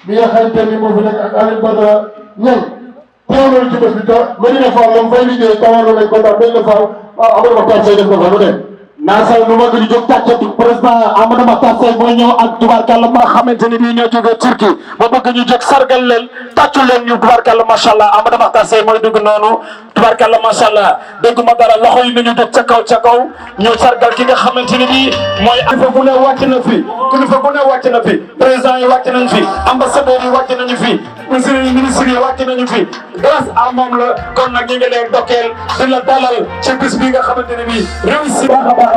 bi nga xamante ni moo fi nekk ak Aliou Badara ñoom teewloon ci bés bi te Medina Fall moom fay liggéey tawaroon nañ ko ndax Medina Fall Amadou Makhtar Seye def ko fa lu ne. Naasal nu ma gën a jóg tàccati président Amadou Makhtar Seye mooy ñëw ak tubaarkàlla ma xamante ni bii ñoo jógee Turquie ba bëgg ñu jóg sargal leen tàccu leen ñu tubaarkàlla macha allah Amadou Makhtar Seye mooy dugg noonu tubaarkàlla macha allah dégg ma dara loxo yi nañu jóg ca kaw ñu sargal ki nga xamante ni bii mooy. kilifa bu ne wàcc na fi kilifa bu ne wàcc na fi président yi wàcc nañ fi ambassadeurs yi wàcc nañu fi ministres yi wàcc nañu fi grâce à moom la kon nag ñu ngi leen dokkeel di la dalal ci bis bi nga xamante ne bii réussi baax a baax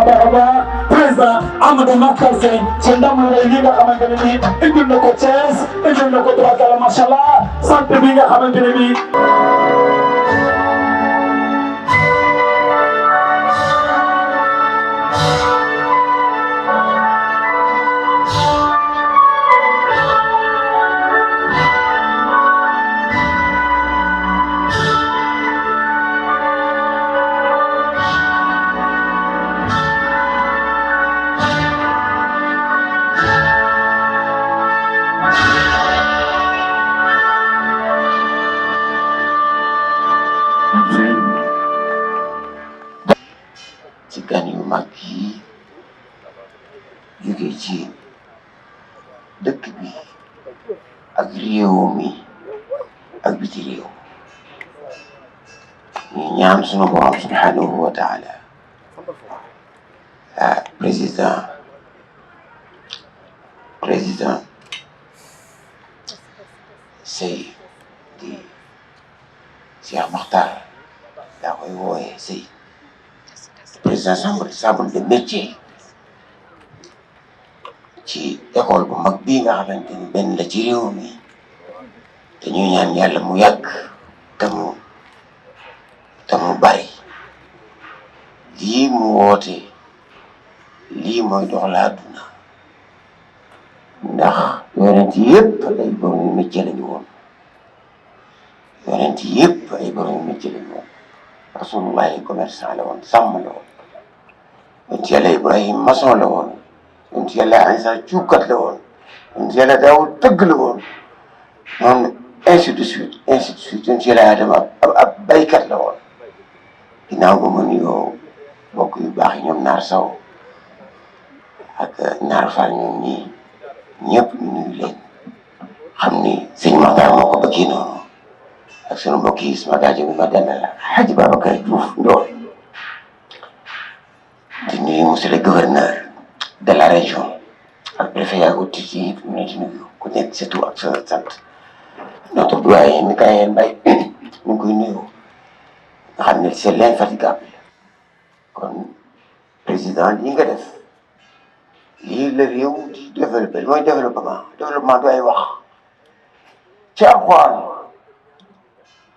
président Amadou Makhtar Seye ci ndam lu rëy li nga xamante ne bii indil na ko Thiès indil na ko tubaarkalla macha allah sant bi nga xamante ne bii. ci gan yu mag yi jóge ci dëkk bi ak réew mi ak biti réew ñu ñaan sunu borom subhanahu wa taala président Seye di Cheikh Makhtar daa koy wooyee Seye président chambre de métier ci école bu mag bii nga xamante ni benn la ci réew mi te ñuy ñaan yàlla mu yàgg te mu bari lii mu woote lii mooy doxal àdduna ndax yonent yëpp ay borom métier lañu woon yonent yëpp ay borom métier lañu woon rasulullahi commerçant la woon sàmm la woon yonent yàlla Ibrahim maçon la woon yonent yàlla Isa cuubkat la woon yonent yàlla Daawud tëgg la woon noonu ainsi de suite yonent yàlla Adama ab baykat la woon ginnaaw ba ma nuyoo bokk yu baax yi ñoom Naar Saw ak Naar Fall ñoom ñii ñëpp ñu nuyu leen xam ni sëñ Makhtar moo ko bëggee noonu ak sunu mbokk yi sama gaajo bi ma dendal la Hadji Babacar Diouf Ndoye di nuyu monsieur le gouverneur de la région ak préfet ak autorité yi ñu leen di nuyu ku nekk sa tur ak sa sant notre doyen Mikaël Mbaye ñu ngi koy nuyu nga xam ne c'est l'infatigable kon président lii nga def lii la réew di développé mooy développement du ay wax ci Alxuraan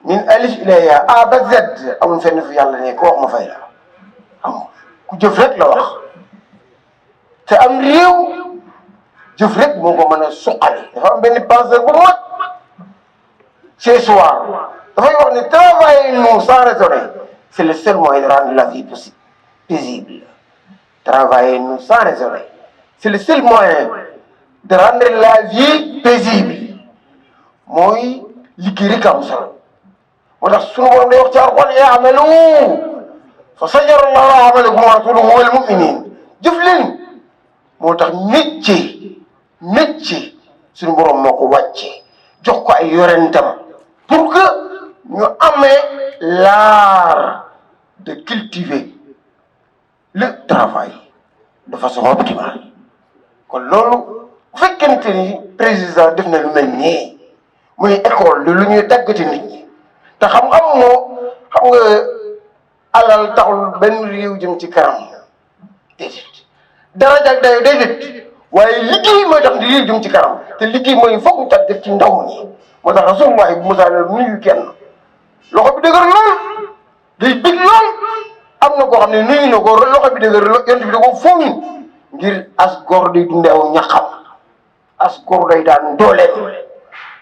min alif ila yaa A ba Z amul fenn fu yàlla ne ko wax ma fay la amul ku jëf rek la wax te am réew jëf rek moo ko mën a suqali dafa am benn penseur bu mag ce soir dafay wax ne travailler sans raisonner c'est le seul moyen de rendre la vie paisible travailler sans raisonner c'est le seul moyen de rendre la vie paisible mooy liggéey rek am solo moo tax sunu borom day wax ci Alxuraan i'malu fa sayara Allahu amalakum wa rasuluhu wal mu'minin jëf leen moo tax métier sunu borom moo ko wàccee jox ko ay yorentam pour que ñu amee l'art de cultiver le travail de façon optimale kon loolu bu fekkente ni président def na lu mel nii muy école de lu ñuy tàggati nit ñi te xam nga alal taxul benn réew jëm ci kanam déedéet daraja ak dayo déedéet waaye liggéey mooy tax di réew jëm ci kanam te liggéey mooy foog ñu tax def ci ndaw ñi moo tax Rasulullah bu Musaa nuyu kenn loxo bi dëgër lool day bég lool am na koo xam ne nuyu na ko loxo bi dëgër yonent bi da ko fooñ ngir as góor day dunde aw ñaxam askor day daan dooleem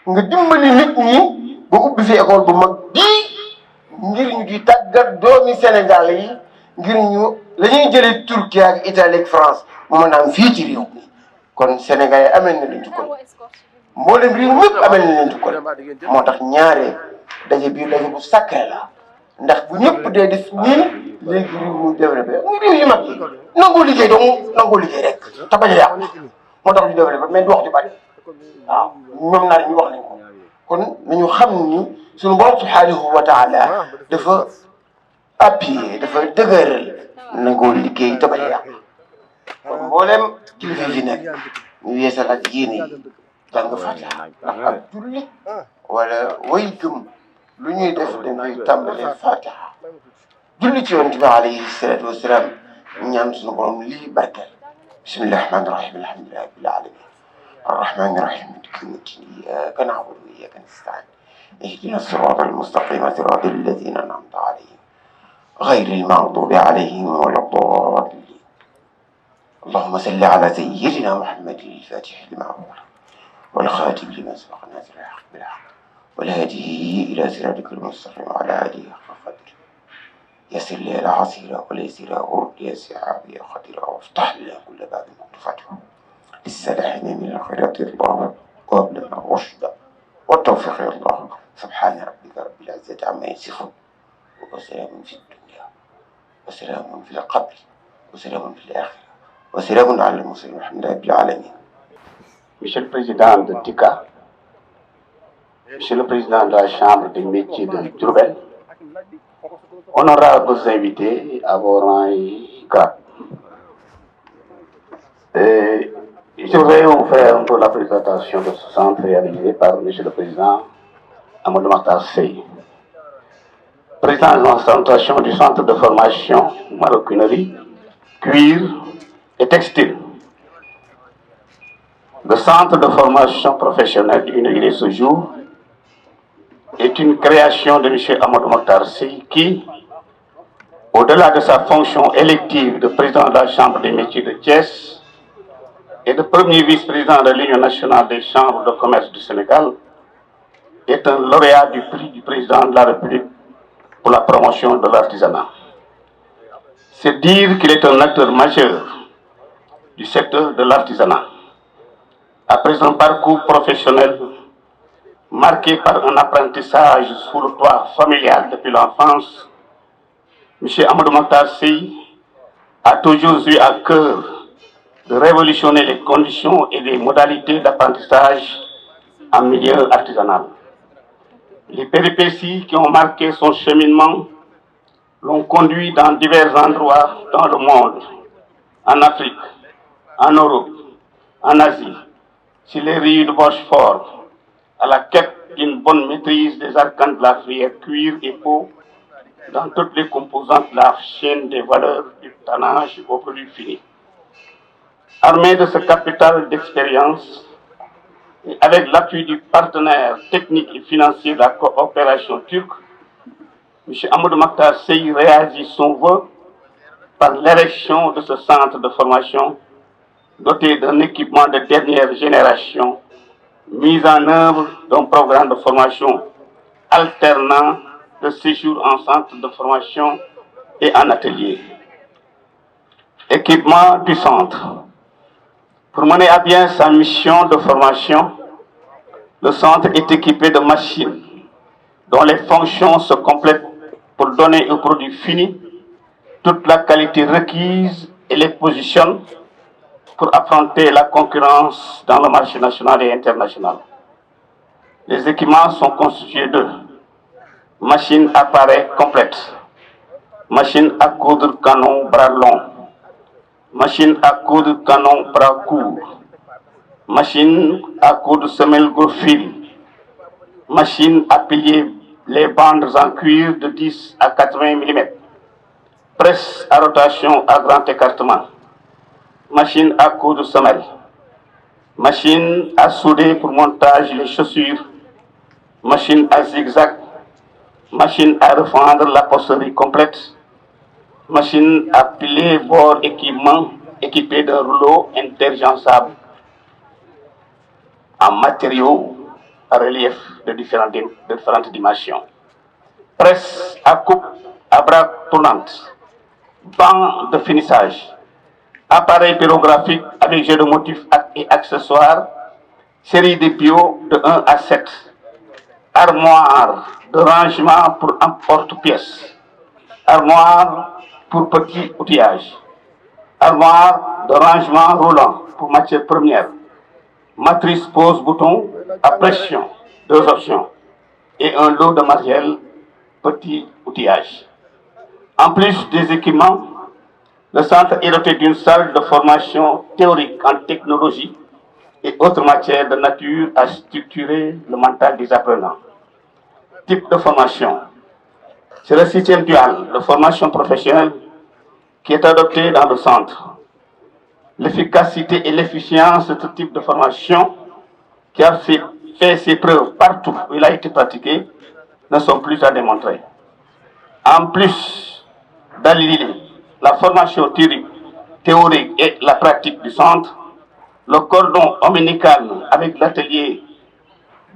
nga dimbali nit ñi ba ubbi fi école bu mag bii ngir ñu di tàggat doomi Sénégal yi ngir ñu la ñuy jëlee Turquie ak Italie ak France mu mën a am fii ci réew mi kon Sénégal yi amel na leen jukkal mboolem réew mépp amel na leen jukkal moo tax ñaare daje biir daje bu sacré la ndax bu ñëpp dee def nii léegi réew mu développé mu réew yu mag yi nangoo liggéey dong nangoo liggéey rek te bañ a yàqu moo tax ñu développé mais du wax ju bari waaw ñoom naar ñu wax nañ ko kon nañu xam ni suñu borom subhanahu wa taala dafa appuyé dafa dëgëral nangoo liggéey te bañ a yàqu kon mboolem kilifa fi nekk ñu yeesalaat yéene yi jàng Fatiha ndax ak jullit wala way gëm lu ñuy def dañ koy tàmbalee Fatiha julli ci yonent bi alayhi salaatu wasalaam ñaan suñu borom lii barkeel bismillahi rahmaani rahim alhamdulillahi rabbil alamin arrahmani rahim maliki yawmi ddin iyyaka na'budu wa iyyaka nasta'in ihdina sirata almustaqima sirata alladhina an'amta alayhim ghayril maghdubi alayhim wala ddallin اللهم صل على سيدنا محمد الفاتح لما أغلق والخاتم لما سبق ناصر الحق بالحق والهادي إلى صراطك المستقيم وعلى آله حق قدره يسر لي العسير وليسر ورد يا سعاب يا خدير وافتح لنا كل باب مفتوح للسلاحين من الخيرات الله وهب لنا الرشد والتوفيق يا الله سبحان ربك رب العزة عما يصفون وسلام في الدنيا وسلام في القبر وسلام في الآخرة وسلام على المرسلين والحمد لله رب العالمين. Monsieur le Président de TICA, Monsieur le Président de la Chambre des métiers de Diourbel, honorables invités à vos rangs et grades. Je voudrais vous faire un peu la présentation de ce centre réalisé par Monsieur le Président Amadou Makhtar Seye. Présentation du centre de formation maroquinerie, cuir et textile. Le centre de formation professionnelle inauguré ce jour est une création de M. Amadou Makhtar Seye qui, au-delà de sa fonction élective de président de la Chambre des métiers de Thiès et de premier vice-président de l'Union nationale des chambres de commerce du Sénégal, est un lauréat du prix du président de la République pour la promotion de l'artisanat. C'est dire qu'il est un acteur majeur du secteur de l'artisanat. Après un parcours professionnel marqué par un apprentissage sous le toit familial depuis l'enfance, M. Amadou Makhtar Seye a toujours eu à cœur de révolutionner les conditions et les modalités d'apprentissage en milieu artisanal. Les péripéties qui ont marqué son cheminement l'ont conduit dans divers endroits dans le monde, en Afrique, en Europe, en Asie, sur les rives de Bosphore, à la quête d'une bonne maîtrise des arcanes de la filière cuir et peau dans toutes les composantes de la chaîne des valeurs du tannage au produit fini. Armé de ce capital d'expérience et avec l'appui du partenaire technique et financier de la coopération turque, M. Amadou Makhtar Seye réagit son vœu par l'érection de ce centre de formation doté d'un équipement de dernière génération, mis en œuvre d'un programme de formation alternant de séjour en centre de formation et en atelier. Équipement du centre. Pour mener à bien sa mission de formation, le centre est équipé de machines dont les fonctions se complètent pour donner au produit fini toute la qualité requise et les positionne pour affronter la concurrence dans le marché national et international. Les équipements sont constitués de machines appareils complètes, machines à coudre canon bras long, machine à coudre canon bras court, machine à coudre semelle gros fil, machine à plier les bandes en cuir de 10 à 80 mm, presse à rotation à grand écartement, machine à coudre semelle, machine à souder pour montage les chaussures, machine à zigzag, machine à refendre la posterie complète, machine à piler bord équipement équipé d'un rouleau interchangeable, en matériaux à relief de différentes dimensions. Presse à coupe à bras tournantes, bancs de finissage, appareils pyrographiques avec jeux de motifs et accessoires, série de bio de 1 à 7, armoire de rangement pour emporte-pièces, armoire pour petit outillage, armoire de rangement roulant pour matières premières, matrice pose-bouton à pression, 2 options, et un lot de matériel petit outillage. En plus des équipements, le centre est doté d'une salle de formation théorique en technologie et autres matières de nature à structurer le mental des apprenants. Type de formation. C'est le système dual de formation professionnelle qui est adopté dans le centre. L'efficacité et l'efficience de ce type de formation, qui a fait ses preuves partout où il a été pratiqué, ne sont plus à démontrer. En plus d'allier la formation théorique et la pratique du centre, le cordon ombilical avec l'atelier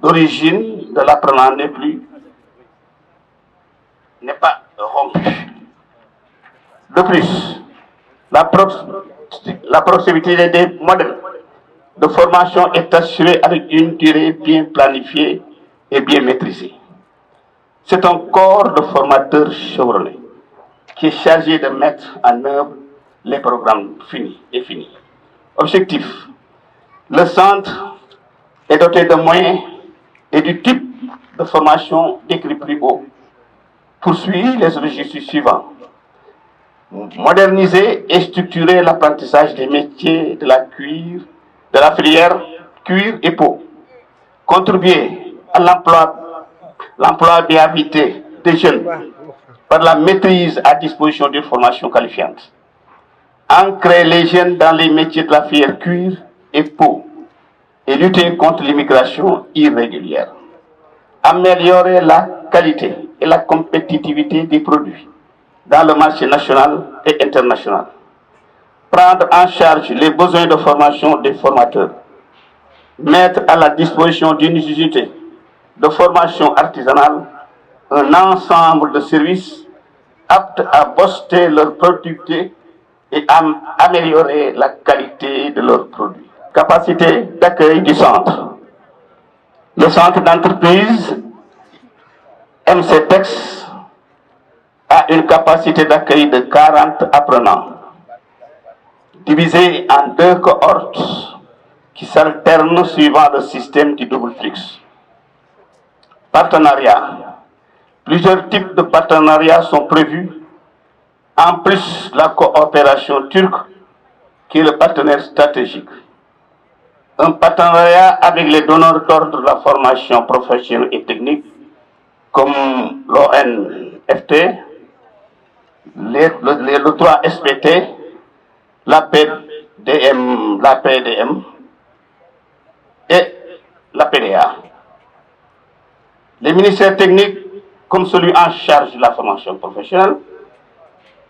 d'origine de l'apprenant n'est pas rompu. De plus, la proximité des modèles de formation est assurée avec une durée bien planifiée et bien maîtrisée. C'est un corps de formateurs chevronnés qui est chargé de mettre en œuvre les programmes finis. Objectif: le centre est doté de moyens et du type de formation décrit plus haut. Poursuit les objectifs suivants: moderniser et structurer l'apprentissage des métiers de la filière cuir et peau, contribuer à l'employabilité des jeunes par la maîtrise à disposition d'une formation qualifiante, ancrer les jeunes dans les métiers de la filière cuir et peau et lutter contre l'immigration irrégulière, améliorer la qualité et la compétitivité des produits dans le marché national et international, prendre en charge les besoins de formation des formateurs, mettre à la disposition d'une unité de formation artisanale un ensemble de services aptes à booster leur productivité et à améliorer la qualité de leurs produits. Capacité d'accueil du centre. Le centre d'entreprise MCTEX a une capacité d'accueil de 40 apprenants, divisés en 2 cohortes qui s'alternent suivant le système du double flux. Partenariat. Plusieurs types de partenariats sont prévus, en plus la coopération turque, qui est le partenaire stratégique. Un partenariat avec les donneurs d'ordre de la formation professionnelle et technique, comme l'ONFT, le 3 SPT, l'APDM et la PDA. Les ministères techniques, comme celui en charge de la formation professionnelle,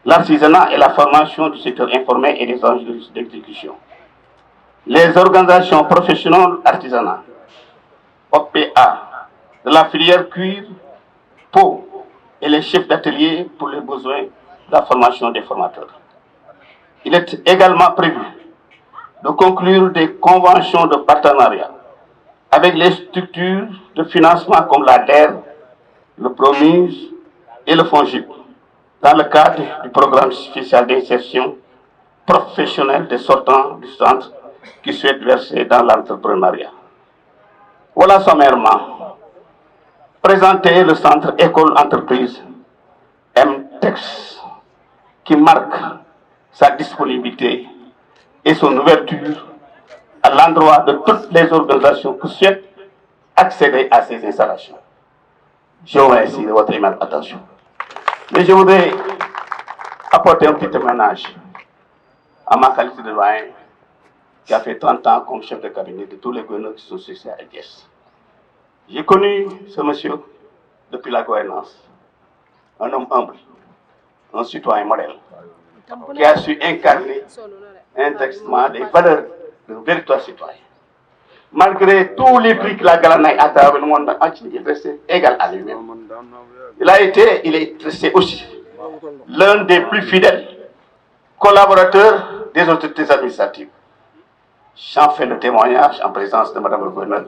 l'artisanat et la formation du secteur informel et des enjeux d'exécution. Les organisations professionnelles artisanales, OPA, de la filière cuir, peau, et les chefs d'atelier pour les besoins de la formation des formateurs. Il est également prévu de conclure des conventions de partenariat avec les structures de financement comme la DER, le PROMUS et le FONGIP, dans le cadre du programme spécial d'insertion professionnelle des sortants du centre qui souhaitent verser dans l'entrepreneuriat. Voilà sommairement présenter le centre école-entreprise MTEX, qui marque sa disponibilité et son ouverture à l'endroit de toutes les organisations qui souhaitent accéder à ces installations. Je vous remercie de votre aimable attention. Mais je voudrais apporter un petit témoignage à ma qualité de doyen, qui a fait 30 ans comme chef de cabinet de tous les gouverneurs qui sont succès à Thiès. J'ai connu ce monsieur depuis la gouvernance, un homme humble, un citoyen modèle, qui a su incarner intégralement des valeurs de véritables citoyens. malgré tous les prix qu'il a gagnés à travers le monde entier, il est resté égal à lui-même. Il est resté aussi l'un des plus fidèles collaborateurs des autorités administratives. J'en fais le témoignage en présence de Mme le gouverneur,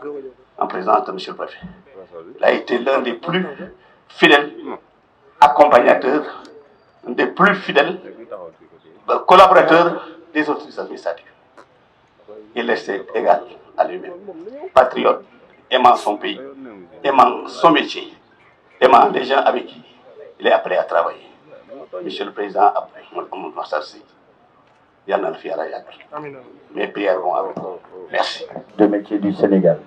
en présence de M. le préfet. Il a été l'un des plus fidèles accompagnateurs, l'un des plus fidèles collaborateurs des autorités administratives. Il restait égal à lui-même, patriote, aimant son pays, aimant son métier, aimant les gens avec qui il est appelé à travailler. Monsieur le Président, après, mes prières vont avec vous. Merci. De métier du Sénégal.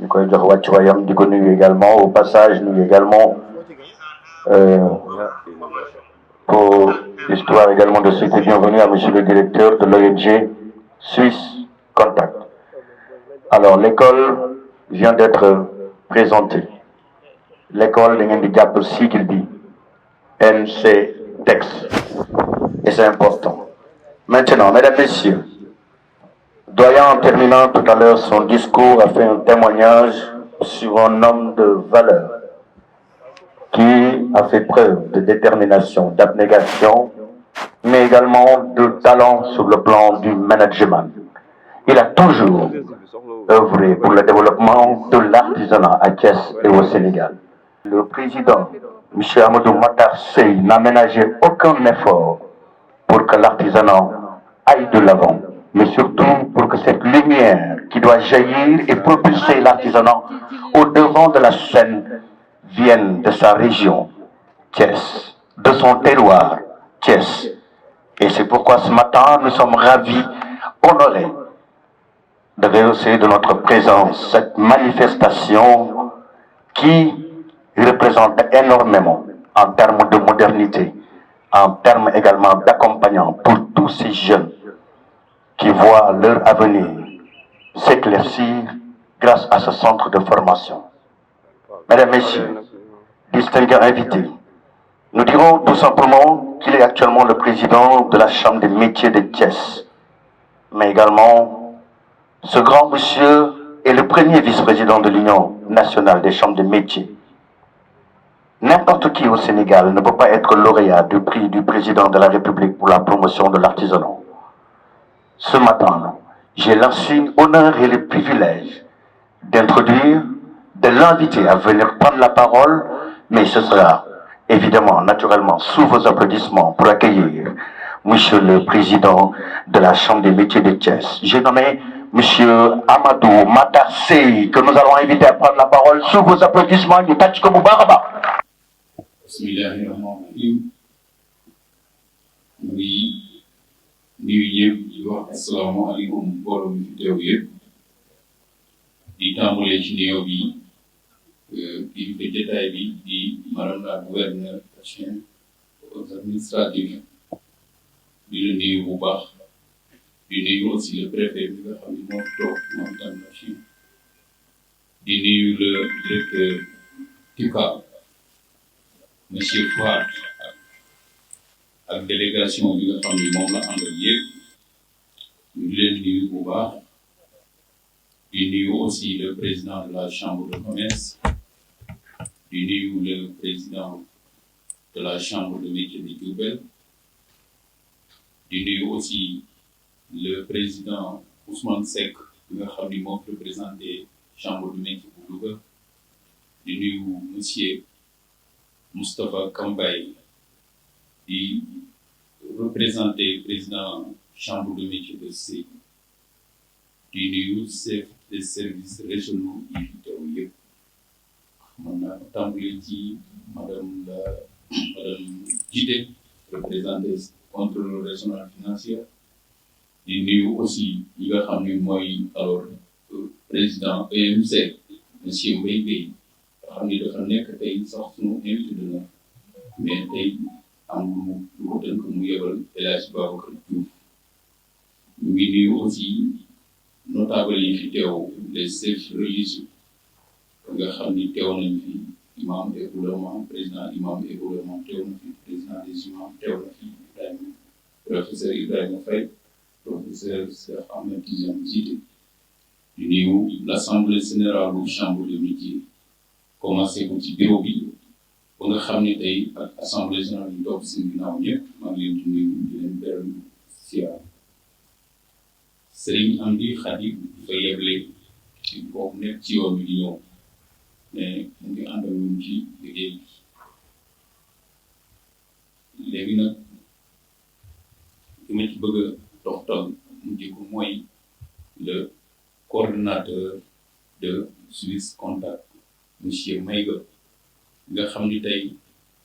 Nous connaissons également, au passage, nous également, pour l'histoire également de souhaiter bienvenue à monsieur le directeur de l'ONG Suisse Contact. Alors, l'école vient d'être présentée. L'école de handicap aussi qu'il dit, NCTEX. Et c'est important. Maintenant, mesdames, messieurs, doyen, en terminant tout à l'heure son discours, a fait un témoignage sur un homme de valeur qui a fait preuve de détermination, d'abnégation, mais également de talent sur le plan du management. Il a toujours œuvré pour le développement de l'artisanat à Thiès et au Sénégal. Le président, M. Amadou Matar Sey, n'a ménagé aucun effort pour que l'artisanat aille de l'avant, mais surtout pour que cette lumière qui doit jaillir et propulser l'artisanat au devant de la scène vienne de sa région, Thiès, de son terroir, Thiès. Et c'est pourquoi ce matin, nous sommes ravis, honorés de rehausser de notre présence cette manifestation qui représente énormément en termes de modernité, en termes également d'accompagnant pour tous ces jeunes qui voient leur avenir s'éclaircir grâce à ce centre de formation. Mesdames, Messieurs, distingués invités, nous dirons tout simplement qu'il est actuellement le président de la Chambre des métiers de Thiès, mais également ce grand monsieur est le premier vice-président de l'Union nationale des chambres de métiers. N'importe qui au Sénégal ne peut pas être lauréat du prix du président de la République pour la promotion de l'artisanat. Ce matin, j'ai l'insigne honneur et le privilège d'introduire, de l'inviter à venir prendre la parole, mais ce sera évidemment, naturellement, sous vos applaudissements pour accueillir Monsieur le Président de la Chambre des métiers de Thiès. J'ai nommé Monsieur Amadou Matar Sey, que nous allons inviter à prendre la parole sous vos applaudissements. Bismillahirrahmanirrahim. Nuyu ñëpp di wax asalaamaaleykum mbooloo mi fi teew yëpp di tàmbalee ci nuyoo bi kilifa jotaay bi di madame la gouverneure chef aux administratifs di la nuyu bu baax di nuyu aussi le préfet bi nga xam ne moo toog moom tam la Chine di nuyu le directeur TUCA monsieur Fouad ak délégation bi nga xam ne moom la àndal yëpp ñu di leen nuyu bu baax di nuyu aussi le président de la chambre de commerce di nuyu le président de la chambre de métiers de Diourbel di nuyu aussi le président Ousmane Seck bi nga xam ne moo représenté chambre de métiers bu Louga di nuyu monsieur Moustapha Kambay di représenté président chambre de métiers de Sédhiou di nuyu chef des services régionaux yi fi teew yëpp mën naa tàmbali ci madame Djité représenté contrôleur régional financier di nuyu aussi yi nga xam ne mooy alors président EMC monsieur Mbaye Gueye nga xam ne dafa nekk tey sax sunu invité de la mais tey am lu ko tënk mu yebal El Hadj Babacar Diouf ñu ngi nuyu aussi notable yi fi teew les chefs religieux nga xam ni teew nañ fi imam et ouléma président imam et ouléma teew na fi président des imams teew na fi professeur Ibrahima Faye professeur Cheikh Ahmed Tidiane Djité di nuyu l'assemblée générale bu chambre de métier commencé ko ci bureau bi ba nga xam ne tey ak assemblée générale yi toog seen ginnaaw ñëpp maa ngi leen di nuyu di leen beral siyaar Serigne Amdi Khady dafa yeble ci boobu nekk ci yoon bi di ñëw mais mu ngi ànd ak ñun ci liggéey bi léegi nag li ma ci bëgg a toxtal mu jëkk mooy le coordonnateur de Suisse Contact monsieur Maïga nga xam ni tey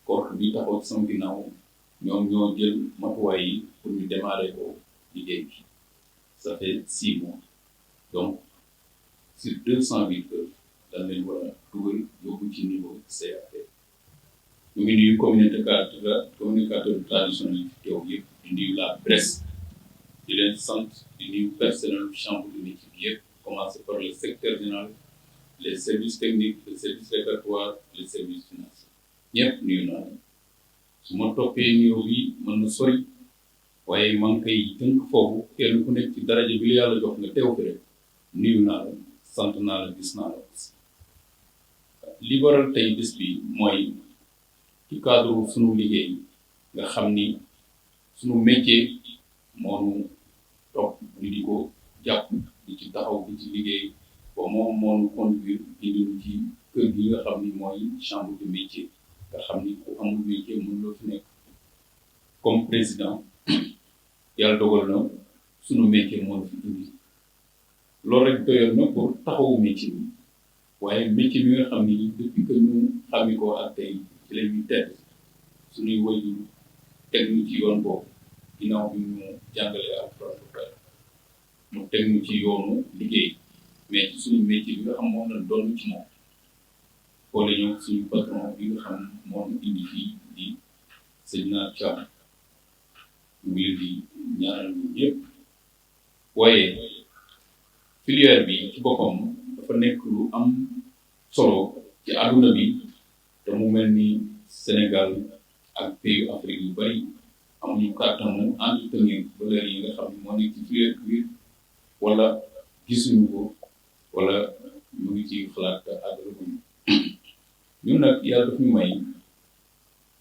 corps bi taxaw ci sama ginnaaw ñoom ñoo jël matuwaay yi pour ñu démarrer ko liggéey bi ça fait 6 mois donc sur 208 heures dañ leen war a dugal yóbbu ci niveau CAP ñu ngi nuyu communicateur traditionnel yi teew yëpp di nuyu la presse di leen sant di nuyu personnel chambre de métier bi yëpp commencé par le secteur général les services techniques les services répertoires les services financiers ñëpp nuyu naa leen su ma toppee nuyoo bi mën na sori waaye maa ngi koy tënk foofu kenn ku nekk ci daraja bi la yàlla jox nga teew fi rek nuyu naa la sant naa la gis naa la aussi li waral tey bés bi mooy ci cadre sunu liggéey nga xam ni sunu métier moonu topp ñu di ko jàpp di ci taxaw di ci liggéey ba moom moonu conduire indi ci kër gi nga xam ni mooy chambre de métier nga xam ni ku amul métier mën loo fi nekk comme président yàlla dogal na sunu métier moo fi indi loolu rek doyoon na pour taxawu métier bi waaye métier bi nga xam ni depuis que ñu xami ko ak tey ci la ñuy tedd suñuy wëyu teg ñu ci yoon boobu ginnaaw bi ñu jàngalee alxuraan ba pare mu teg ñu ci yoonu liggéey mais ci suñu métier bi nga xam moom lañ doon ci moom boole ñëw suñu patron bi nga xam moom indi fii di sëñ naa Thiam ñu ngi leen di ñaanal ñu ñëpp waaye filière bi ci boppam dafa nekk lu am solo ci àdduna bi te mu mel ni Sénégal ak pays Afrique yu bari amuñu kàttanu entretenir valeur yi nga xam ne moo nekk ci filière bi wala gisuñu ko wala ñu ngi ci xalaat àdduna ñun nag yàlla daf ñu may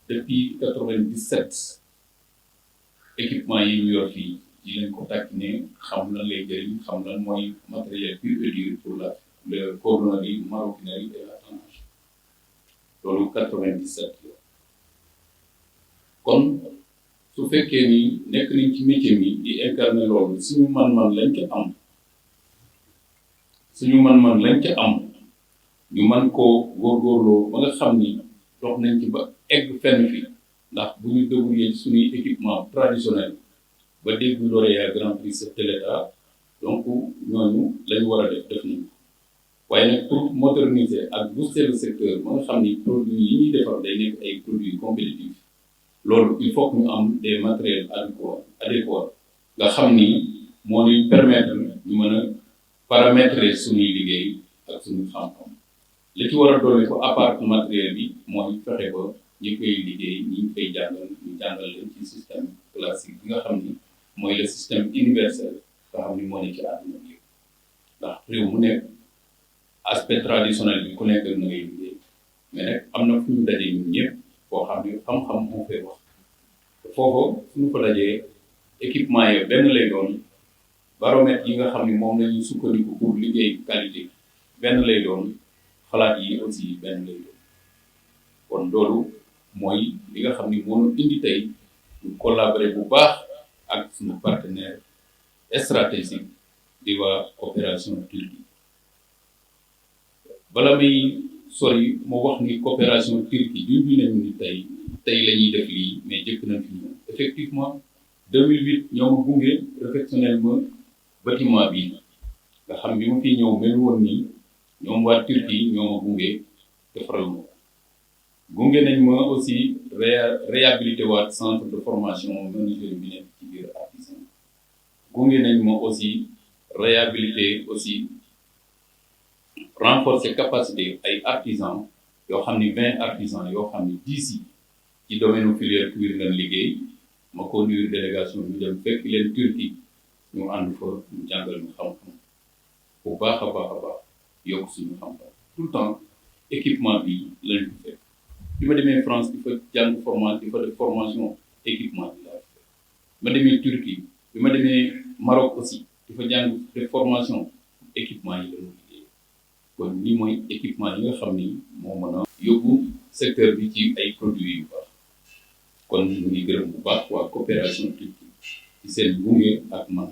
depuis 97 équipement yi ñu yor fii di leen ko tàkk ne xam lan lay jëriñ xam lan mooy matériel pur et dur pour le cordonnerie maroquinerie et la tannage loolu 97 la kon su fekkee ni nekk nañ ci métier mi di incarner loolu suñu man-man lañ ca am ñu man koo góorgóorloo ba nga xam ni dox nañ ci ba egg fenn fi ndax bu ñu débrouillé ci suñuy équipement traditionnel ba dégg lauréat grand prix chef de l'État donc ñooñu lañu war a def nañu waaye nag pour moderniser ak booster le secteur ba nga xam ni produits yi ñuy defar day nekk ay produits compétitifs loolu il faut que ñu am des matériels adéquats nga xam ni moo ñuy permettre ñu mën a paramétrer suñuy liggéey ak suñu xam-xam li ci war a doole ko à part matériel bi mooy fexe ba ñi koy liggéey ñi ñu koy jàngal ñu jàngal leen ci système classique bi nga xam ni mooy le système universel nga xam ni moo ne ci àdduna bi ndax réew mu nekk aspect traditionnel bi ku nekk na ngay liggéey mais nag am na fu ñu dajee ñun ñëpp boo xam ni xam-xam moo fay wax te foofu suñu ko dajee équipement yi benn lay doon baromètre yi nga xam ni moom la ñuy sukkandiku pour liggéey qualité benn lay doon xalaat yi aussi benn lay doon kon loolu mooy li nga xam ni moo indi tey ñu collaborer bu baax ak suñu partenaire stratégique di waa coopération Turquie bala may sori moo wax ni coopération Turquie junj nañu ni tey la ñuy def lii mais jëkk nañ fi ñëw effectivement 2008 ñoo ma gunge réfectionnel ma bâtiment bi nga xam bi ma fi ñëw mel woon nii ñoom waa Turquie ñoo ma gunge defaral ma gunge nañ ma aussi réhabilité waat centre de formation menuiserie bi nekk ci biir artisan gunge nañ ma aussi réhabilité aussi renforcer capacité ay artisans yoo xam ni 20 artisans yoo xam ni 10 yi ci domaine filière cuir lañ liggéey ma conduire délégation ñu dem fekk leen Turquie ñu ànd fa ñu jàngal ñu xam-xam bu baax a baax yokk suñu xam-xam tout le temps équipement bi lañ ko fekk bi ma demee France di fa jàng formation di fa def formation équipement bi laa fekk ma demee Turquie bi ma demee Maroc aussi di fa jàng def formation équipement yi la ñu liggéey kon lii mooy équipement yi nga xam ni moo mën a yóbbu secteur bi ci ay produits yu baax kon ñu ngi gërëm bu baax waa coopération Turquie ci seen gunge ak man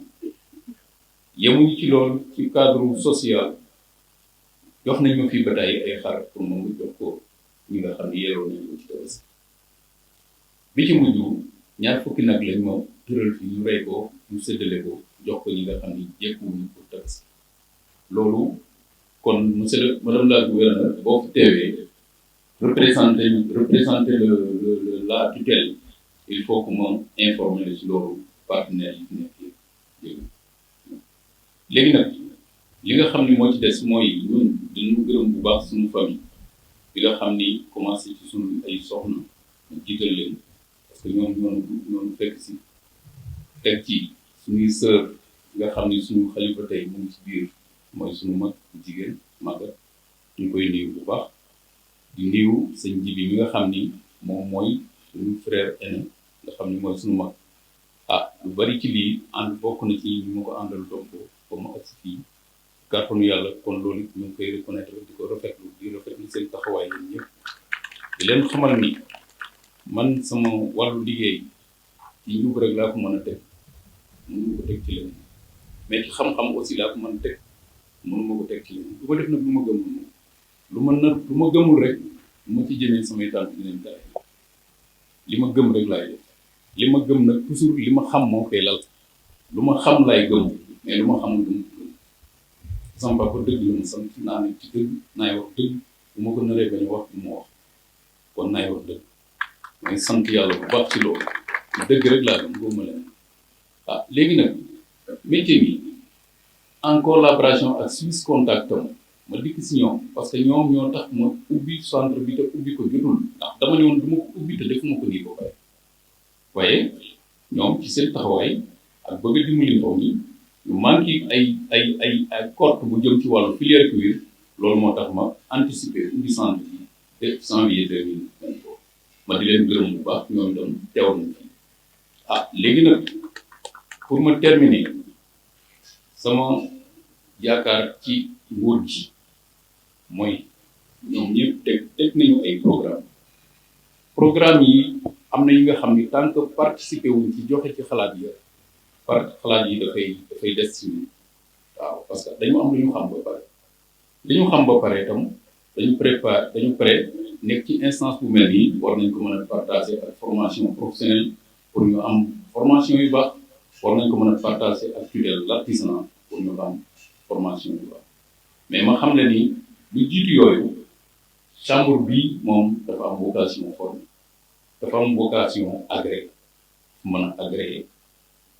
yemuñu ci loolu ci cadre social jox nañ ma fii ba tey ay xar pour moom nga jox ko ñi nga xam ne yelloo nañ ko ci Tabaski bi ci mujj ñaar fukki nag lañ ma tëral fi ñu rey ko ñu séddale ko jox ko ñi nga xam ne jekkuwuñu pour Tabaski loolu kon madame la gouverneure boo fi teewee représenter la tutelle il faut que ma informer la ci loolu partenaires yi fi nekk yëpp léegi nag li nga xam ni moo ci des mooy ñun dañu gërëm bu baax suñu famille bi nga xam ni commencé ci suñu ay soxna ñu jiital leen parce que ñoom fekk si teg ci suñuy sœur nga xam ni suñu xalifa tey mu ngi ci biir mooy suñu mag jigéen maga ñu koy nuyu bu baax di nuyu sëñ Jibi mi nga xam ni moom mooy suñu frère aîné nga xam ni mooy suñu mag lu bari ci lii bokk na ci ñu ma ko àndal toog ba ma agsi fii kàttanu yàlla kon loolu ñu ngi koy reconnaître di ko rafetlu seen taxawaay yéen ñëpp di leen xamal ni man sama wàllu liggéey ci njub rek laa ko mën a teg mënu ma ko teg ci leen mais ci xam-xam aussi laa ko mën a teg mënu ma ko teg ci leen du ko def nag lu ma gëmul lu ma gëmul rek mu ci jëmee samay tànk dinañ tare li ma gëm rek laay def li ma gëm nag toujours li ma xam moo koy lal lu ma xam laay gëm mais lu ma xamul gëm sama papa dëgg la ma sant naa ne ci dëgg naay wax dëgg bu ma ko naree bañ a wax du ma wax kon naay wax dëgg may sant yàlla bu baax ci loolu dëgg rek laa gëm góoma leen léegi nag métier bi en collaboration ak Suisse Contact ma dikk si ñoom parce que ñoom ñoo tax ma ubbi centre bi te ubbi ko jotul ndax dama ne woon du ma ko ubbi te defuma ko nii ba pare waaye ñoom ci seen taxawaay ak bëgg a dimbali ndaw ñi ñu manqué ay corte bu jëm ci wàllu filière cuir loolu moo tax ma anticiper ubbi centre bi te janvier 2023 ma di leen gërëm bu baax ñoom itam teewoon nañ fi léegi nag pour ma terminer sama yaakaar ci nguur gi mooy ñoom ñëpp teg nañu ay programme yi am na yi nga xam ni tant que participer wuñ ci joxe ci xalaat yi dafay des ci ñun waaw parce que dañu am lu ñu xam ba pare li ñu xam ba pare itam dañu prêt nekk ci instance bu mel nii war nañ ko mën a partager ak formation professionnelle pour ñu am formation yu baax war nañ ko mën a partager ak tutelle l'artisanat pour ñu am formation yu baax mais ma xam ne ni lu jiitu yooyu chambre bi moom dafa am vocation formée dafa am vocation agréé mën a agréé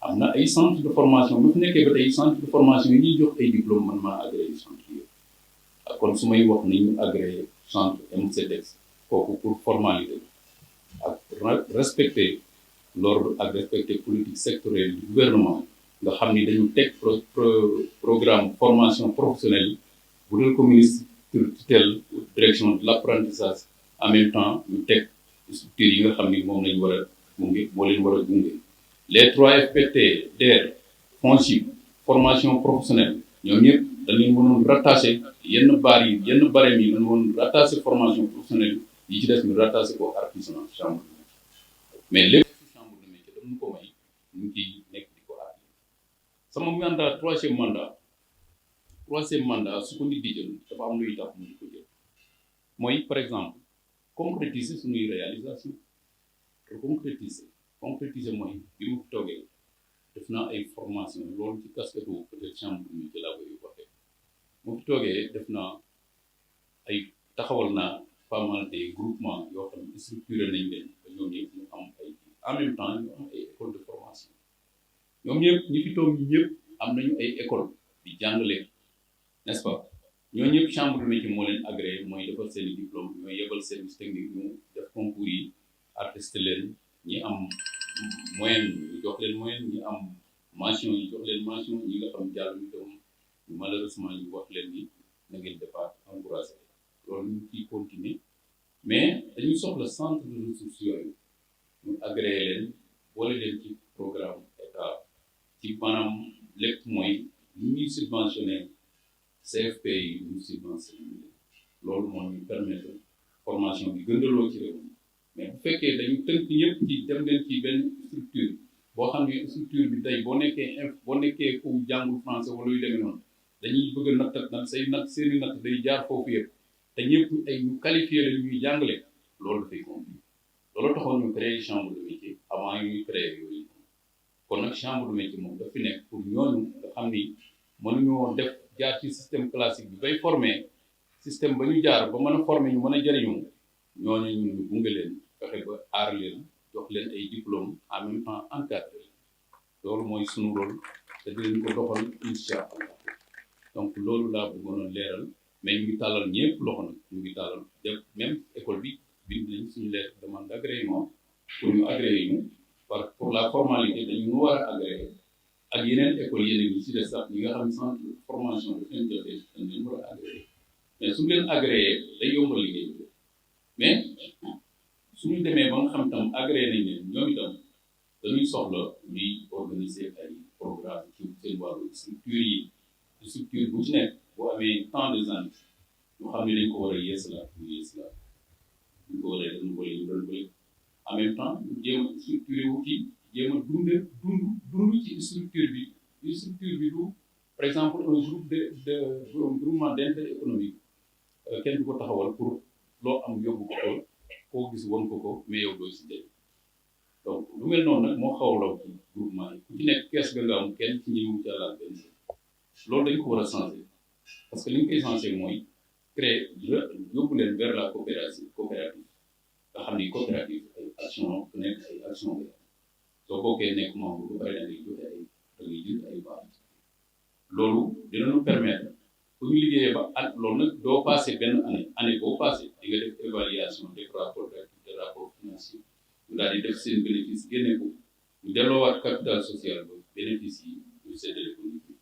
am na ay centre de formation bu fi nekkee ba tey centre de formation yi ñuy jox ay diplôme man maa agréé centre yooyu kon su may wax nañu agréé centre MCDEX kooku pour formalité ak respecter l'ordre ak respecter politique sectorielle du gouvernement nga xam ni dañu teg programme formation professionnelle bu dul ko ministre tutelle direction de l'apprentissage en même temps ñu teg structures yi nga xam ni moom lañ war a gunge moo leen war a gunge les 3 FPT DER FONGIP formation professionnelle ñoom ñëpp dañ leen mënoon rattaché yenn barème yi dañ mënoon rattaché formation professionnelle yi ci des ñu rattaché ko artisanat chambre de métier mais lépp ci chambre de métier dañu ko may ñu ngi nekk di ko appliqué sama mandat troisième mandat su ko nit di jël dafa am luy tax mu di ko jël mooy par exemple concrétiser suñuy réalisation te concrétiser mooy bi mu toogee def naa ay formation loolu ci casquette peut-être chambre de métier laa koy waxee mu fi toogee def naa ay taxawal naa pas mal des groupements yoo xam ne structuré nañ leen ba ñoom ñëpp ñu am ay en même temps ñu am ay école de formation ñoom ñëpp ñi fi toog ñëpp am nañu ay école di jàngale n'est-ce pas ñoo ñëpp chambre de métier moo leen agréé mooy defal seen i diplôme ñooy yebal service technique ñu def concours yi attesté leen ñi am moyenne ñu jox leen moyenne ñi am mention yi jox leen mention ñi nga xam jàll ñu tam malheureusement ñu wax leen ni na ngeen départ encouragé loolu ñu ciy continuer mais dañu soxla centre de ressources yooyu ñu agréé leen boole leen ci programme état ci maanaam lépp mooy ñu ñuy subventionné CFP yi ñu subventionné loolu moo ñu permettre formation bi gëndaloo ci réew mi mais bu fekkee dañu tënk ñëpp ci dem leen ci benn structure boo xam ne structure bi tey boo nekkee ku jàngul français wala yu demee noonu dañuy bëgg a natt say natt seeni natt day jaar foofu yëpp te ñëpp ay ñu qualifié la ñuy jàngale loolu dafay compliqué loolu taxoon ñu créé chambre de métier avant ñuy créé yooyu kon nag chambre de métier moom daf fi nekk pour ñooñu nga xam ni mënuñoo def jaar ci système classique bi bay formé système ba ñu jaar ba mën a formé ñu mën a jëriñu ñooñu ñu gunge leen fexe ba aar leen jox leen ay diplôme en même temps encadré loolu mooy sunu rôle te dinañ ko doxal incha allah donc loolu laa bëggoon a leeral mais ñu ngi tàllal ñëpp loxo nag ñu ngi tàllal def même école bi bind nañ suñu lettre demande d'agrément pour ñu agréé ñu pour la formalité dañu ñu war a agréé ak yeneen école yeneen yi ci des sax ñi nga xam ne centre de formation de leen jotee dañ leen war a agréé mais suñu leen agréé day yombal liggéey bi mais suñu demee ba nga xam tam agréé nañ leen ñoom itam dañuy soxla ñuy organiser ay programme ci seen wàllu structure bu ci nekk boo amee tant de ans ñu xam ne dañ ko war a yeesalaat ñu ko war a renouveler en même temps ñu jéem a structuré wu ci jéem a dund ci structure bi du par exemple un groupe de groupement d'intérêt économique kenn du ko taxawal pour loo am yóbbu ko koo gis won ko mais yow doo si dee donc lu mel noonu nag moo xaw a law ci groupement yi ku ci nekk kees ga nga am kenn ci ñi mu ci àllal benn loolu dañ ko war a changer parce que li ñu koy changer mooy créer yóbbu leen vers la coopérative nga xam ni coopérative ay action ku nekk ay action la soo bokkee nekk membre bu pare da ngay joxe da ngay jël ay baax loolu dinañu permettre bu ñu liggéeyee ba at loolu nag doo passé benn année boo passé di nga def évaluation def rapport d'activité rapport financier ñu daal di def seen bénéfice génne ko ñu delloowaat capital social ba bénéfice yi ñu séddale ko nit ñi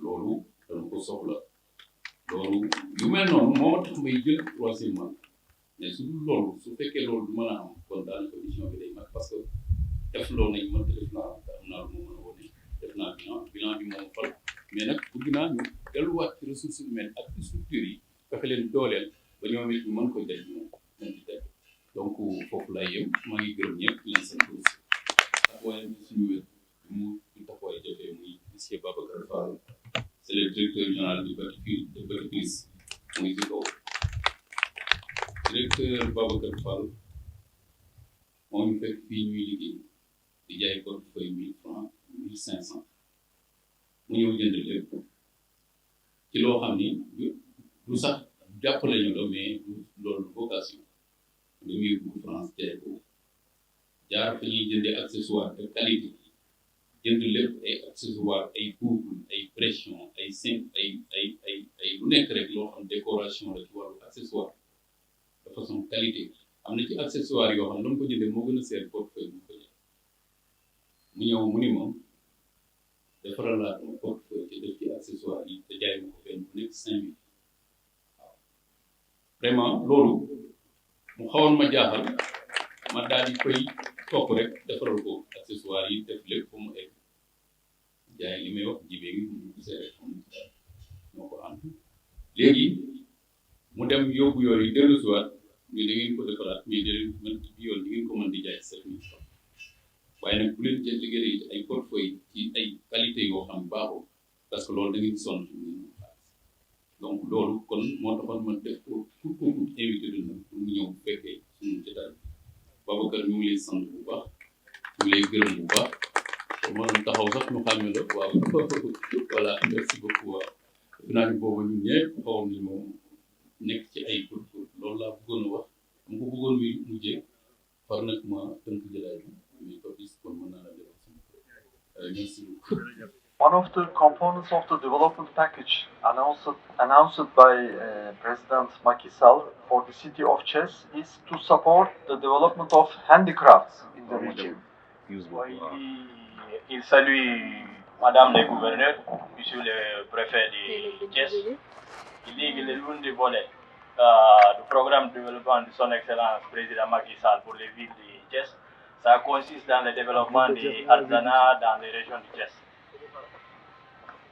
loolu dañu ko soxla loolu yu mel noonu moo tax may jël troisième mandat mais su dul loolu su fekkee loolu du mën a am kon daanaka mission bi day mat parce que def loolu nañ mën te def naa am naa lu ma mën a wane def naa bilan bi moom fal mais nag bëgg naa ñu delluwaat ci ressources humaines ak structures yi fexe leen dooleel ba ñoom it ñu mën ko def ñu mën ci def donc foofu laay yem maa ngi gërëm ñëpp di leen sant aussi taxawaay bi suñu wér mu taxawaay jotee muy monsieur Babacar Fall c'est le directeur général de Batifice muy ci kaw directeur Babacar Fall moo ñu fekk fii ñuy liggéey di jaay portefeuille 1000 francs 1500 mu ñëw jënd lépp ci loo xam ni du sax jàppale ñu la mais loolu vocation dañuy yóbbu France jaay ko jaar fa ñuy jëndee accessoire de qualité jënd lépp ay accessoire ay boucle ay pression ay ay lu nekk rek loo xam décoration la ci wàllu accessoire de façon qualité am na ci accessoire yoo xam ne dama ko jëndee moo gën a seer portefeuille bu ko jël mu ñëw mu ni moom defaral laa sama portefeuille te def ci accessoire yi te jaay ma ko benn bu nekk 5000 waaw vraiment loolu mu xawoon ma jaaxal ma daal di koy topp rek defaral ko accessoire yi def lépp ba mu egg jaay li may wax jibee ngi mu gisee rek xam moo ko ànd léegi mu dem yóbbu yooyu dellusiwaat mais da ngeen ko defaraat mais da ngeen bi yoon di ngeen ko mën di jaay 7000 francs waaye nag bu leen jël liggéey ay portefeuille ci ay qualité yoo xam baaxoo parce que loolu da ngeen sonn donc loolu kon moo taxoon ma def ko pour que mu invité de na pour mu ñëw bu fekkee suñu jotaay Babacar ñu ngi lay sant bu baax ñu lay gërëm bu baax ma doon taxaw sax ñu xàmme la waaw voilà merci beaucoup waaw dinaa ni boobu ñun ñëpp xaw nañu nekk ci ay pour loolu laa bëggoon a wax mu ko bëggoon muy mujjee far nag ma tënk jëlaay bi mais ko gis kon mën naa la defal sama merci beaucoup. One of the components of the development package announced by President Macky Sall for the city of Thiès is to support the development of handicrafts in the region. Il salue Madame le gouverneur, Monsieur le préfet de Thiès, il dit que l'une des volets du programme de développement de son Excellence Président Macky Sall pour les villes de Thiès, ça consiste dans le développement des artisanats dans les régions de Thiès.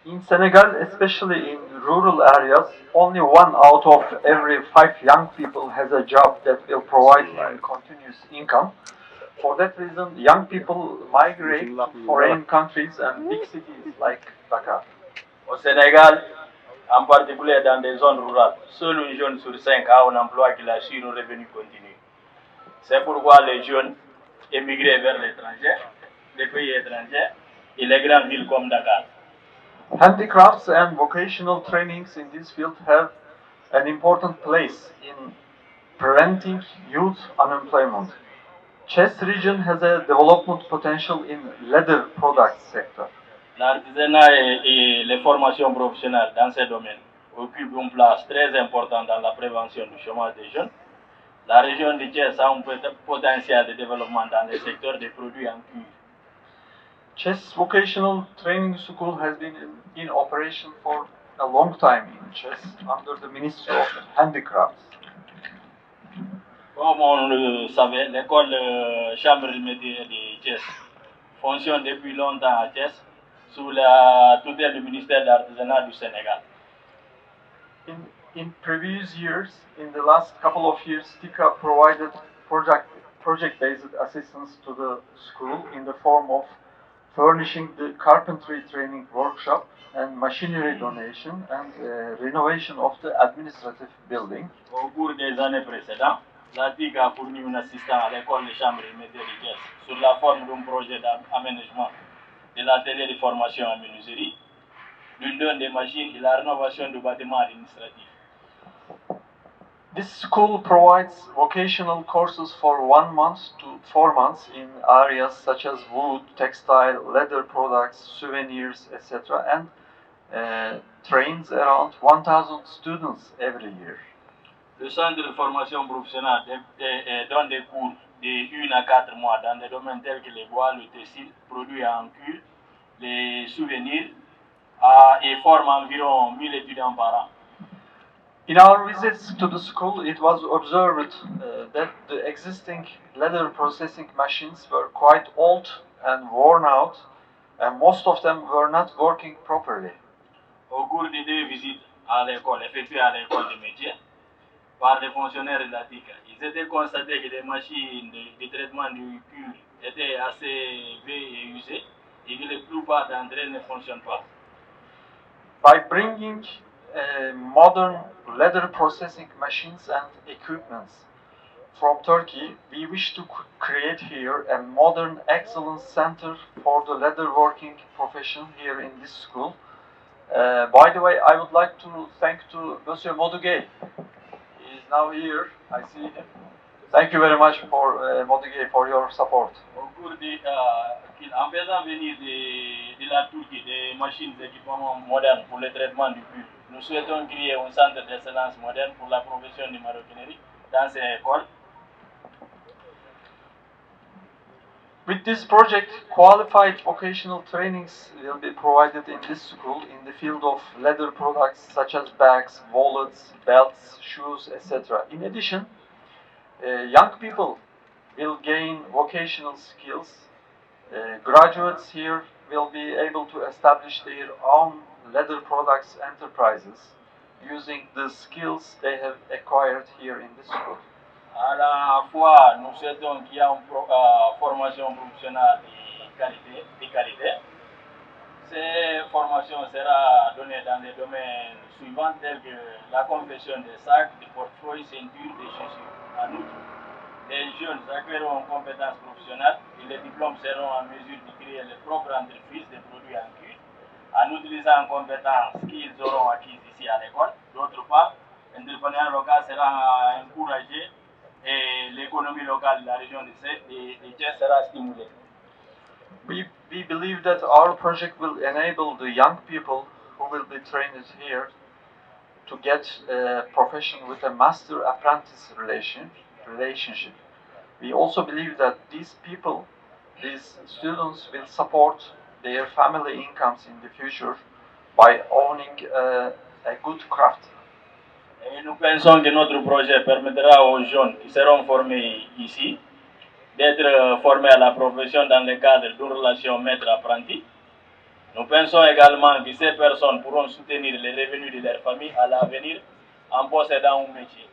In Senegal, especially in rural areas, only 1 out of every 5 young people has a job that will provide him continuous income. For that reason, young people migrate to foreign countries and big cities like Dakar. Au Sénégal, en particulier dans des zones rurales, seul un jeune sur 5 a un emploi qui l'assure un revenu continu. C'est pourquoi les jeunes émigrent vers l'étranger, les pays étrangers et les grandes villes comme Dakar. Handicrafts and vocational trainings in this field have an important place in preventing youth unemployment. Chess region has a development potential in leather products sector. L'artisanat et les formations professionnelles dans ces domaines occupent une place très importante dans la prévention du chômage des jeunes. La région de Thiès a un potentiel de développement dans le secteur des produits en cuir. Chess Vocational Training School has been in operation for a long time in Chess under the Ministry of Handicrafts. Comme on le savait, l'école Chambre de métier de Thiès fonctionne depuis longtemps à Thiès sous la tutelle du ministère de l'Artisanat du Sénégal. In previous years, in the last couple of years, TICA provided project-based assistance to the school in the form of furnishing the carpentry training workshop and machinery donation and renovation of the administrative building. Au cours des années précédentes, la TIC a fourni une assistance à l'école des chambres de métiers de Thiès sous la forme d'un projet d'aménagement de l'atelier de formation en menuiserie, d'une donne des machines et la rénovation du bâtiment administratif. This school provides vocational courses for 1 month to 4 months in areas such as wood, textile, leather products, souvenirs, etc. and trains around 1,000 students every year. Le centre de formation professionnelle donne des cours de 1 à 4 mois dans des domaines tels que les bois, le textile, produits en cuir, les souvenirs et forme environ 1000 étudiants par an. In our visits to the school, it was observed that the existing leather processing machines were quite old and worn out, and most of them were not working properly. Au cours des 2 visites à l'école, effectuées à l'école de métier, par les fonctionnaires de la TICA, ils étaient constatés que les machines de traitement du cuir étaient assez vieilles et usées et que la plupart d'entre elles ne fonctionnent pas. By bringing modern leather processing machines and equipments from Turkey, we wish to create here a modern excellence center for the leatherworking profession here in this school. By the way, I would like to thank to Monsieur Moduguet. He is now here. I see him. Thank you very much for Moduguet for your support. Au cours en faisant venir de la Turquie des machines et équipements modernes pour le traitement du cuir, nous souhaitons créer un centre d'excellence moderne pour la profession de maroquinerie dans ces écoles. With this project, qualified vocational trainings will be provided in this school in the field of leather products such as bags, wallets, belts, shoes, etc. In addition, young people will gain vocational skills. Graduates here will be able to establish their own leather products enterprises using the skills they have acquired here in this school. À la fois, nous souhaitons qu'il y ait une formation professionnelle de qualité. Ces formations seront données dans les domaines suivants tels que la confection des sacs, des portefeuilles, ceintures, des chaussures. En outre, les jeunes acquerront une compétence professionnelle et les diplômes seront en mesure de créer leurs propres entreprises de produits en cuir en utilisant une compétence qu'ils auront acquises ici à l'école. D'autre part, l'entrepreneuriat local sera encouragé et l'économie locale de la région de Thiès sera stimulée. We believe that our project will enable the young people who will be trained here to get a profession with a master-apprentice relationship. We also believe that these students will support their family incomes in the future by owning a good craft. Et nous pensons que notre projet permettra aux jeunes qui seront formés ici d'être formés à la profession dans le cadre d'une relation maître-apprenti. Nous pensons également que ces personnes pourront soutenir les revenus de leur famille à l'avenir en possédant un métier.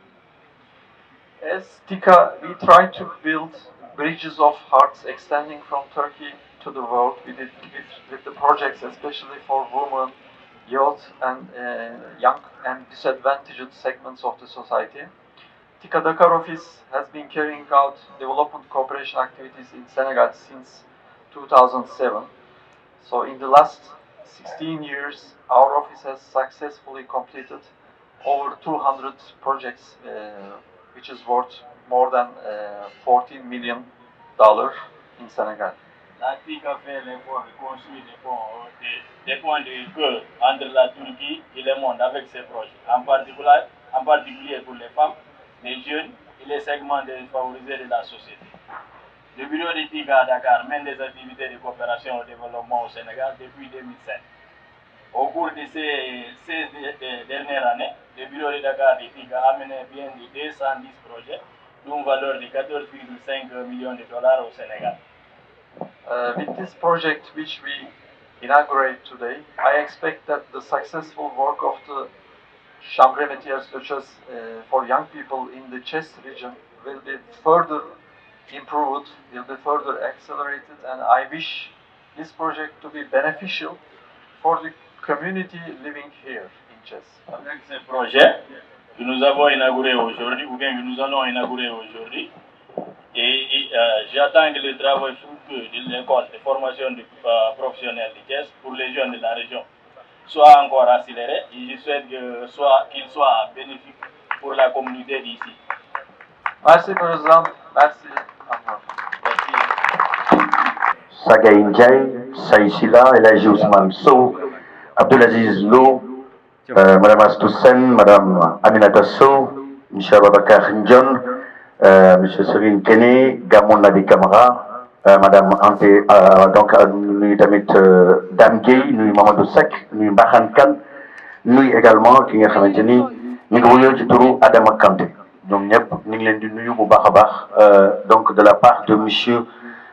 As TICA, we try to build bridges of hearts extending from Turkey to the world with the projects, especially for women, youth, and young and disadvantaged segments of the society. TICA Dakar office has been carrying out development cooperation activities in Senegal since 2007. So in the last 16 years, our office has successfully completed over 200 projects, which is worth more than $14 million in Senegal. La TIC a fait l'effort de construire des points de cœur entre la Turquie et le monde avec ses projets, en particulier pour les femmes, les jeunes et les segments défavorisés de la société. Le bureau de TIC à Dakar mène des activités de coopération au développement au Sénégal depuis 2007. Au cours de ces 16 dernières années, le bureau de Dakar de TIC a amené bien de 210 projets d'une valeur de 14,5 millions de dollars au Sénégal. With this project which we inaugurate today, I expect that the successful work of the Chambre métiers for young people in the Chess region will be further improved, will be further accelerated, and I wish this project to be beneficial for the community living here in Chess. Avec ce projet que nous avons inauguré aujourd'hui, ou bien que nous allons inaugurer aujourd'hui, et j'attends que le travail fructueux de l'école de formation professionnelle de Thiès pour les jeunes de la région soit encore accéléré et je souhaite qu'il soit bénéfique pour la communauté d'ici. Merci Président, merci. Sagay Ndiaye, Saïsila, Elaji Ousmane Sow, Abdelaziz Lo, Madame Astoussen, Madame Aminata Sow, Michel Babakar Ndion, Monsieur Serine Kene, Gamon Nadi Kamara, Madame Ante, donc nous tamit Dame Gueye, nous Mamadou Seck, nous Mbahan Kane, nous également ki nga xamante ni ñu ngi wuyoo ci turu Adama Kanté ñoom ñëpp ñu ngi leen di nuyu bu baax a baax donc de la part de monsieur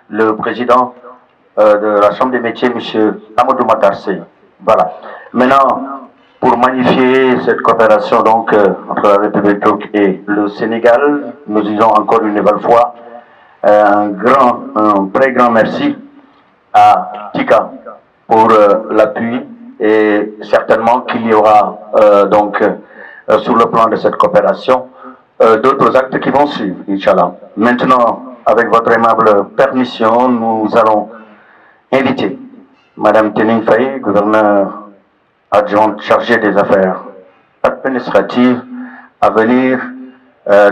le président de la Chambre des métiers, monsieur Amadou Matar Seye. Voilà. Maintenant, pour magnifier cette coopération donc entre la République turque et le Sénégal, nous disons encore une nouvelle fois un très grand merci à TICA pour l'appui et certainement qu'il y aura donc sur le plan de cette coopération d'autres actes qui vont suivre, Inch'Allah. Maintenant, avec votre aimable permission, nous allons inviter Madame Tening Faye, gouverneur adjointe chargée des affaires administratives, à venir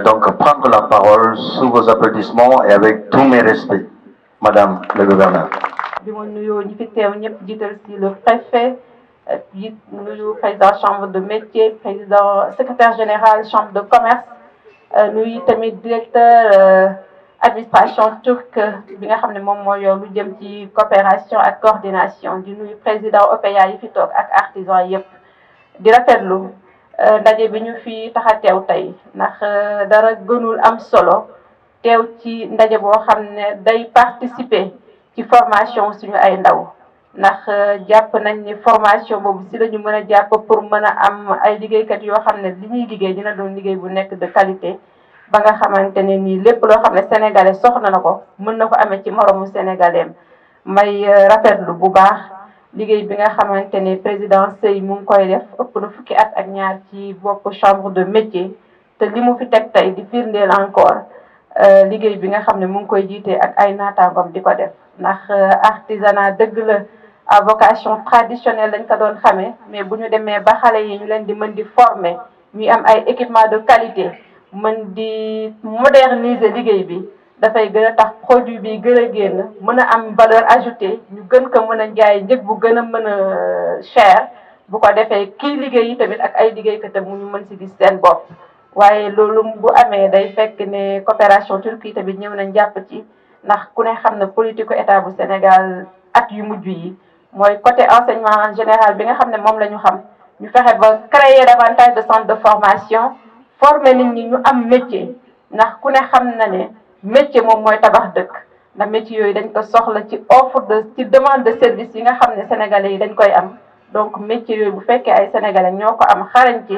donc prendre la parole sous vos applaudissements et avec tous mes respects, Madame le gouverneur. Le préfet, le président chambre de métier, président secrétaire général chambre de commerce, nous tamit directeur administration turque bi nga xam ne moom moo yor lu jëm ci coopération ak coordination di nuyu président OPEA yi fi toog ak artisan yëpp di rafetlu ndaje bi ñu fi tax a teew tey ndax dara gënul am solo teew ci ndaje boo xam ne day participer ci formation suñu ay ndaw ndax jàpp nañ ni formation boobu si la ñu mën a jàpp pour mën a am ay liggéeykat yoo xam ne li ñuy liggéey dina doon liggéey bu nekk de qualité ba nga xamante ne nii lépp loo xam ne sénégalais soxla na ko mën na ko amee ci moromu sénégalais may rafetlu bu baax liggéey bi nga xamante ne président Seye mu ngi koy def ëpp na fukki at ak ñaar ci bopp chambre de métier te li mu fi teg tey di firndeel encore liggéey bi nga xam ne mu ngi koy jiite ak ay naataangoom di ko def ndax artisanat dëgg la à vocation traditionnelle lañ ko doon xamee mais bu ñu demee ba xale yi ñu leen di mën di former ñuy am ay équipement de qualité mën di moderniser liggéey bi dafay gën a tax produit bi gën a génn mën a am valeur ajoutée ñu gën ko mën a jaay njëg bu gën a mën a cher bu ko defee kii liggéey yi tamit ak ay liggéeykatam mu ñu mën si gis seen bopp waaye loolu bu amee day fekk ne coopération Turquie tamit ñëw nañ jàpp ci ndax ku ne xam ne politique état bu Sénégal at yu mujj yi mooy côté enseignement général bi nga xam ne moom la ñu xam ñu fexe ba créer davantage de centres de formation former nit ñi ñu am métier ndax ku ne xam na ne métier moom mooy tabax dëkk ndax métier yooyu dañ ko soxla ci offre de ci demande de service yi nga xam ne sénégalais yi dañ koy am donc métier yooyu bu fekkee ay sénégalais ñoo ko am xarañ ci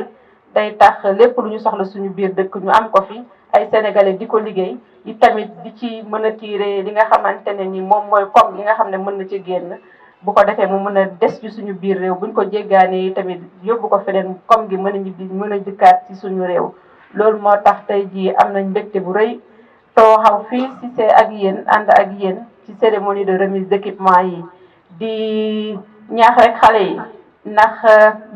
day tax lépp lu ñu soxla suñu biir dëkk ñu am ko fi ay sénégalais di ko liggéey yi tamit di ci mën a tirer li nga xamante ne ni moom mooy koom yi nga xam ne mën na ci génn bu ko defee mu mën a des ci suñu biir réew buñ ko jéggaane tamit yóbbu ko feneen koom gi mën a ñibbi mën a jëkkaat ci suñu réew loolu moo tax tey jii am nañ mbégte bu rëy tooxaw fii ci see ak yéen ànd ak yéen ci cérémonie de remise d'équipement yi di ñaax rek xale yi ndax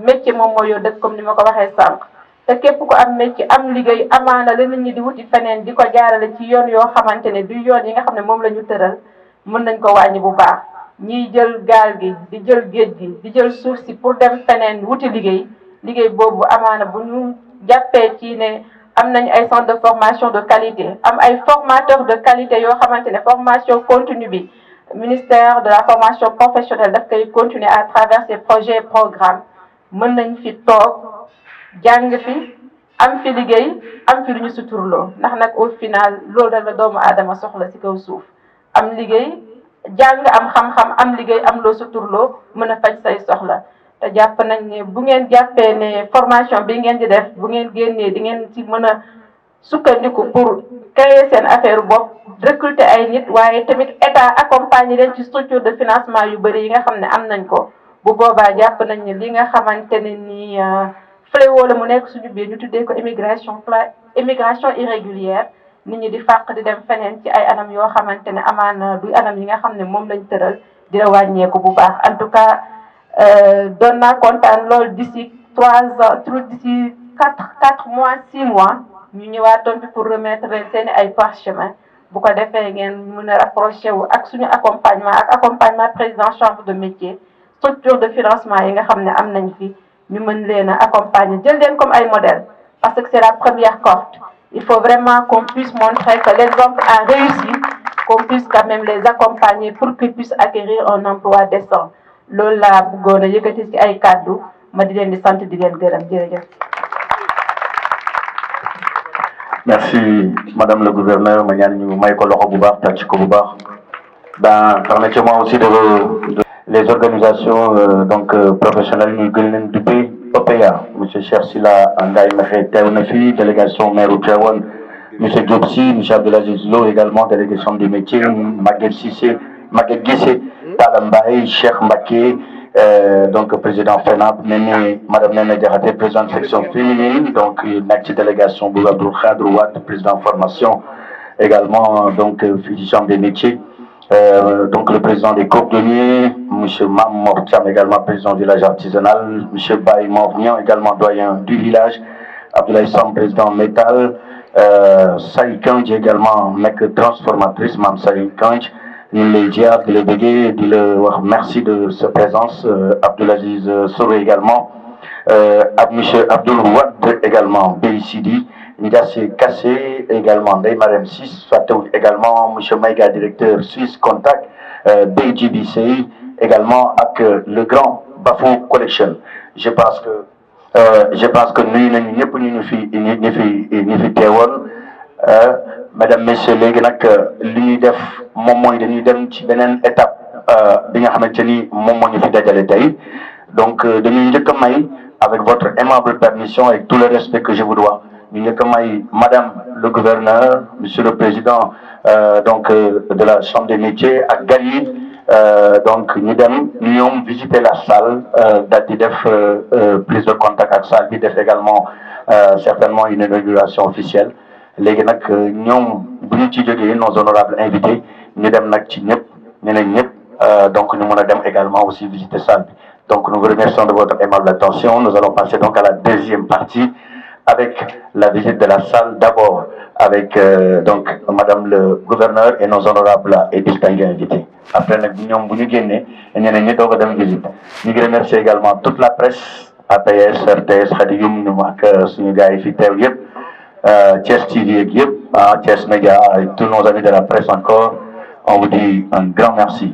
métier moom mooy yow dëkk comme ni ma ko waxee sànq te képp ku am métier am liggéey amaana la nit ñi di wuti feneen di ko jaarale ci yoon yoo xamante ne du yoon yi nga xam ne moom la ñu tëral mën nañ ko wàññi bu baax ñiy jël gaal gi di jël géej gi di jël suuf si pour dem feneen wuti liggéey boobu amaana bu ñu jàppee ci ne am nañ ay centres de formation de qualité am ay formateurs de qualité yoo xamante ne formation continue bi ministère de la formation professionnelle daf koy continuer à travers ces projets et programmes mën nañ fi toog jàng fi am fi liggéey am fi lu ñu suturloo ndax nag au final loolu rek la doomu aadama soxla ci kaw suuf am liggéey jàng am xam-xam am liggéey am loo suturloo mën a faj say soxla te jàpp nañ ne bu ngeen jàppee ne formation bi ngeen di def bu ngeen génnee di ngeen ci mën a sukkandiku pour créer seen affaire bopp recruter ay nit waaye tamit état accompagner leen ci structure de financement yu bëri yi nga xam ne am nañ ko bu boobaa jàpp nañ ne li nga xamante ne nii fléau la mu nekk suñu biir ñu tuddee ko immigration irrégulière nit ñi di fàq di dem feneen ci ay anam yoo xamante ne amaana du anam yi nga xam ne moom lañ tëral dina wàññeeku bu baax en tout cas doon naa kontaan loolu d'ici 3 ans d'ici 4 mois 6 mois ñu ñëwaatoon bi pour remettre leen seeni ay parchemin bu ko defee ngeen mën a rapproché wu ak suñu accompagnement président chambre de métier structure de financement yi nga xam ne am nañ fi ñu mën leen a accompagner jël leen comme ay modèle parce que c'est la première cohorte il faut vraiment qu'on puisse montrer que l'exemple a réussi qu'on puisse quand même les accompagner pour qu'ils puissent acquérir un emploi décent loolu laa bëggoon a yëkkati ci ay kàddu ma di leen di sant di leen gërëm jërëjëf. Merci madame le gouverneur ma ñaan ñu may ko loxo bu baax tàcc ko bu baax. Ben permettez-moi aussi de les organisations professionnelles ñu gën leen duppee OPEA monsieur Cheikh Sylla Ngaye Mekhe teew na fi délégation maire u Tivaouane monsieur Diop Sy monsieur Abdoulaziz Lo également délégation des métiers Maguette Guissé Talla Mbaye Cheikh Mbacké donc président FENAP madame Néné Diakhaté présidente section féminine donc nekk ci délégation bu Abdou Khadre Wade président formation également donc fii chambre des métiers donc le président des cordonniers monsieur Mam Mor Thiam également président du village artisanal monsieur Baye Mornian également doyen du village Abdoulaye Sam président métal Say Kandji également nekk transformatrice Mam Say Kandji ñu ngi lay ziar di la bëggee di la wax merci de sa présence Abdoulaziz Soro également ak monsieur Abdoul Wade également BICD Ndiassé Kassé également Ndeye Marème Ciss fàttewuñ également monsieur Maïga directeur Suisse Contact BGBC également ak le grand Bafou Collection je pense que nuyu nañu ñëpp ñu fi teewoon madame messieurs léegi nag li ñuy def moom mooy dañuy dem ci beneen étape bi nga xamante ni moom moo ñu fi dajale tey donc dañuy njëkk a may avec votre aimable permission et tout le respect que je vous dois ñu njëkk a may madame le gouverneur monsieur le président donc de la chambre des métiers ak gan yi donc ñu dem ñoom visiter la salle daal di def prise de contact ak salle bi def également certainement une inauguration officielle léegi nag ñoom bu ñu ci jógee nos honorables invités ñu dem nag ci ñëpp ñeneen ñëpp donc ñu mën a dem également aussi visiter salle bi donc nous vous remercions de votre aimable attention nous allons passer donc à la deuxième partie avec la visite de la salle d'abord avec donc madame le gouverneur et nos honorables et distingués invités après nag ñoom bu ñu génnee ñeneen ñi doog a dem visite ñu ngi remercier également toute la presse APS RTS Khadioum ñu ak suñu gars yi fi teew yëpp Thiès TV ak yëpp Thiès Média et tous nos amis de la presse encore on vous dit un grand merci